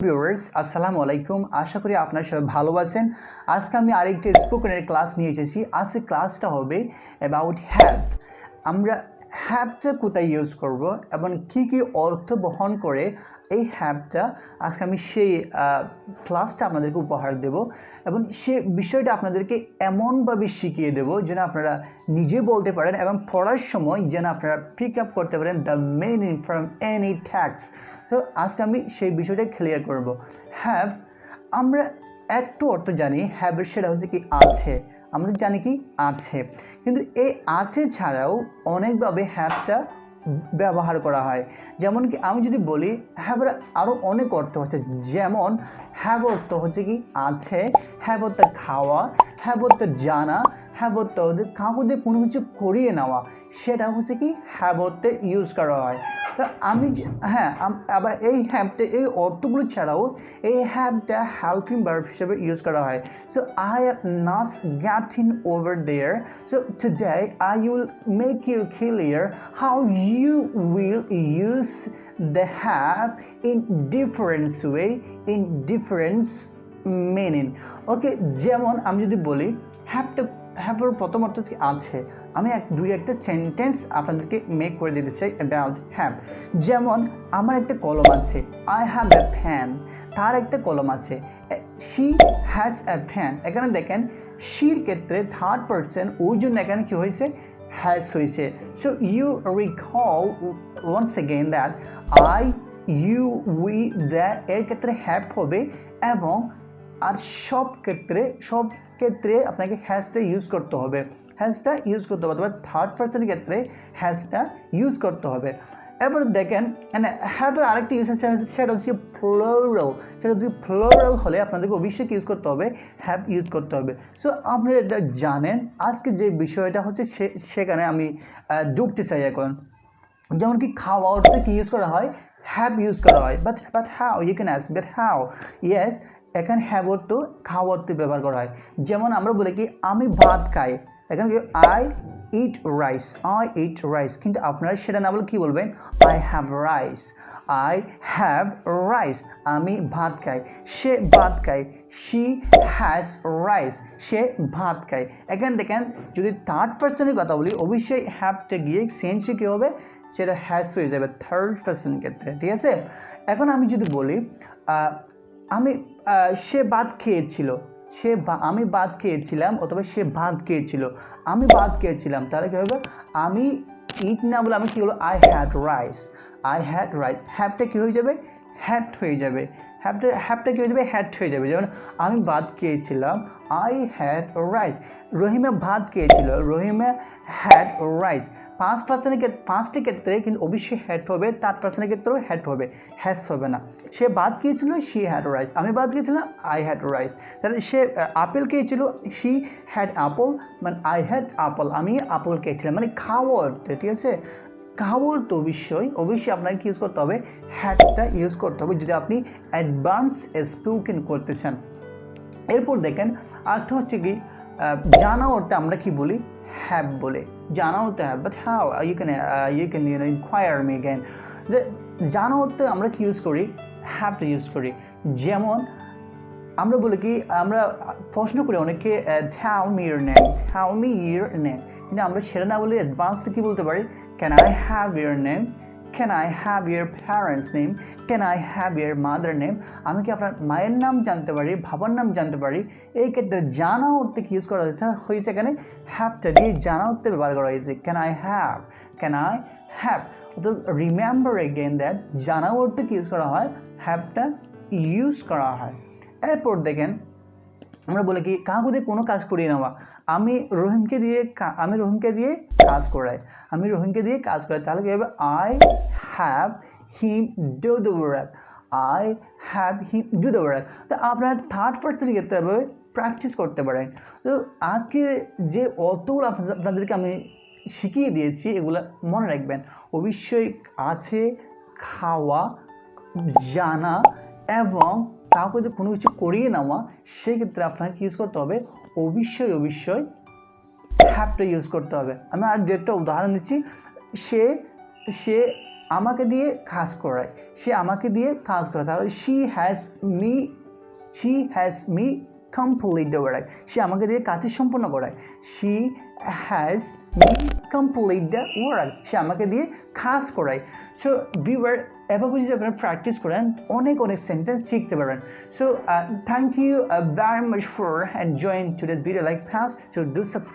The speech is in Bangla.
ভিউয়ার্স আসসালামু আলাইকুম। আশা করি আপনারা সবাই ভালো আছেন। আজকে আমি আরেকটি স্পোকেনের ক্লাস নিয়ে এসেছি। আজকে ক্লাসটা হবে অ্যাবাউট হ্যাভ। আমরা হ্যাভটা কোথায় ইউজ করব এবং কি কি অর্থ বহন করে এই হ্যাভটা, আজকে আমি সেই ক্লাসটা আপনাদেরকে উপহার দেব এবং সে বিষয়টা আপনাদেরকে এমনভাবে শিখিয়ে দেব যেন আপনারা নিজে বলতে পারেন এবং পড়ার সময় যেন আপনারা পিক আপ করতে পারেন the meaning from any text. তো আজকে আমি সেই বিষয়টা ক্লিয়ার করব। হ্যাভ আমরা একটু অর্থ জানি হ্যাভের, সেটা হচ্ছে কি আছে। আমরা জানি কি আছে, কিন্তু এই আছে ছাড়াও অনেকভাবে হ্যাভটা ব্যবহার করা হয়। যেমন কি আমি যদি বলি হ্যাভের আরও অনেক অর্থ হচ্ছে, যেমন হ্যাভ অর্থ হচ্ছে কি আছে, হ্যাভ অর্থ খাওয়া, হ্যাভ অর্থ জানা, হ্যাভ অর্থ কাউকে কোনো কিছু করিয়ে নেওয়া, সেটা হচ্ছে কি হ্যাভ অর্থে ইউজ করা হয়। তো আমি আবার এই হ্যাভটা এই অর্থগুলো ছাড়াও এই হ্যাভটা হেল্পিং ভার্ব হিসেবে ইউজ করা হয়। So I am not getting over there. So today I will make you clear how you will use the have in different way, in different meaning. Okay, যেমন আমি যদি বলি হ্যাভের প্রথম অর্থ আছে, আমি একটা সেন্টেন্স আপনাদেরকে মেক করে দিতে চাই অ্যাবাউট হ্যাভ। যেমন আমার একটা কলম আছে, আই হ্যাভ এ ফ্যান। তার একটা কলম আছে, শি হ্যাজ এ ফ্যান। এখানে দেখেন শির ক্ষেত্রে থার্ড পারসন, ওই জন্য এখানে কি হয়েছে, has হয়েছে। So you recall once again that I, you, we, that এর ক্ষেত্রে have হবে এবং আর সব ক্ষেত্রে আপনাকে হ্যাজটা ইউজ করতে হবে। তবে থার্ড পারসনের ক্ষেত্রে হ্যাজটা ইউজ করতে হবে। এবার দেখেন হ্যাভের আরেকটি ইউজ আছে, সেটা হচ্ছে প্লুরাল হলে আপনাদেরকে অবশ্যই ইউজ করতে হবে, হ্যাভ ইউজ করতে হবে। সো আপনারা এটা জানেন। আজকে যে বিষয়টা হচ্ছে সেখানে আমি ঢুকতে চাই এখন। যেমন কি খাওয়া অর্থে কি ইউজ করা হয়, হ্যাভ ইউজ করা হয়। But how, you can ask but how. Yes, এখানে হ্যাভ অর্থ খাওয়া অর্থে ব্যবহার করা হয়। যেমন আমরা বলি কি আমি ভাত খাই, এখানে কি আই ইট রাইস, কিন্তু আপনারা সেটা না বলে কি বলবেন, আই হ্যাভ রাইস, আমি ভাত খাই। সে ভাত খায়, শি হ্যাজ রাইস, সে ভাত খায়। এখানে দেখেন যদি থার্ড পারসনের কথা বলি অবশ্যই হ্যাভটা গিয়ে সেন্সে কী হবে, সেটা হ্যাজ হয়ে যাবে থার্ড পারসনের ক্ষেত্রে, ঠিক আছে। এখন আমি যদি বলি সে ভাত খেয়েছিল, আমি ভাত খেয়েছিলাম, অথবা সে ভাত খেয়েছিল, আমি ভাত খেয়েছিলাম, তাহলে কী হবে, আমি ইট না বলে আমি কী বলবো, আই হ্যাড রাইস। হ্যাভটা কী হয়ে যাবে, হ্যাড হয়ে যাবে। হ্যাভটা কী হয়ে যাবে, হ্যাড হয়ে যাবে। যেমন আমি ভাত খেয়েছিলাম, আই হ্যাড রাইস। রহিমা ভাত খেয়েছিল, রহিমা হ্যাড রাইস। পাঁচটি ক্ষেত্রে কিন্তু অবশ্যই হ্যাড হবে, থার্ড পারসনের ক্ষেত্রেও হ্যাড হবে, হ্যাজ হবে না। সে ভাত খেয়েছিল, শি হ্যাড রাইস। আমি ভাত খেয়েছিলাম, আই হ্যাড রাইস। তাহলে সে আপেল খেয়েছিল, শি হ্যাড আপেল, মানে আই হ্যাড আপেল, আমি আপেল খেয়েছিলাম। মানে খাওয়া অর্থে, ঠিক আছে। খাওয়ার তো অবশ্যই আপনাকে ইউজ করতে হবে, হ্যাডটা ইউজ করতে হবে যদি আপনি অ্যাডভান্স স্পোকেন করতে চান। এরপর দেখেন আরেকটা হচ্ছে কি জানা অর্থে আমরা কি বলি, হ্যাভ বলে। জানা অর্থে have, but how, you can inquire me again. যে জানা অর্থে আমরা কি ইউজ করি, হ্যাভটা ইউজ করি। যেমন আমরা বলি কি, আমরা প্রশ্ন করি অনেকে, টেল মি ইউর নেম, কিন্তু আমরা সেটা না বলে অ্যাডভান্সটা কি বলতে পারি, can I have your name, can I have your parents name, can I have your mother name. আমি কি আপনার মায়ের নাম জানতে পারি, বাবার নাম জানতে পারি। এই ক্ষেত্রে জানা অর্থে কি ইউজ করা হয়েছে, এখানে হ্যাভটা দিয়ে জানা অর্থে ব্যবহার করা হয়েছে, ক্যান আই হ্যাভ। তো রিমেম্বার এগেইন দ্যাট জানা অর্থে কি ইউজ করা হয়, হ্যাভটা ইউজ করা হয়। এরপর দেখেন আমরা বলি কি কাউকে দিয়ে কোনো কাজ করিয়ে নেওয়া, আমি রহিমকে দিয়ে কাজ করাই, তাহলে কি হবে, I have him do the work. তো আপনারা থার্ড পারসনের ক্ষেত্রে প্র্যাকটিস করতে পারেন। তো আজকে যে অর্থগুলো আপনাদেরকে আমি শিখিয়ে দিয়েছি এগুলো মনে রাখবেন। অবশ্যই আছে, খাওয়া, জানা এবং কাউকে যদি কোনো কিছু করিয়ে নেওয়া, সেক্ষেত্রে আপনাকে ইউজ করতে হবে অবশ্যই হ্যাভটা ইউজ করতে হবে। আমি আর দু একটা উদাহরণ দিচ্ছি। সে আমাকে দিয়ে কাজ করায়, সে আমাকে দিয়ে কাজ করায়। তাহলে she has me complete the work, সে আমাকে দিয়ে কাজটি সম্পন্ন করায়। she has me complete the work, সে আমাকে দিয়ে কাজ করায়। সো ভিউয়ার এভাবে যদি আপনারা প্র্যাকটিস করেন অনেক সেন্টেন্স শিখতে পারবেন। So thank you very much for enjoying today's video like class. So do subscribe.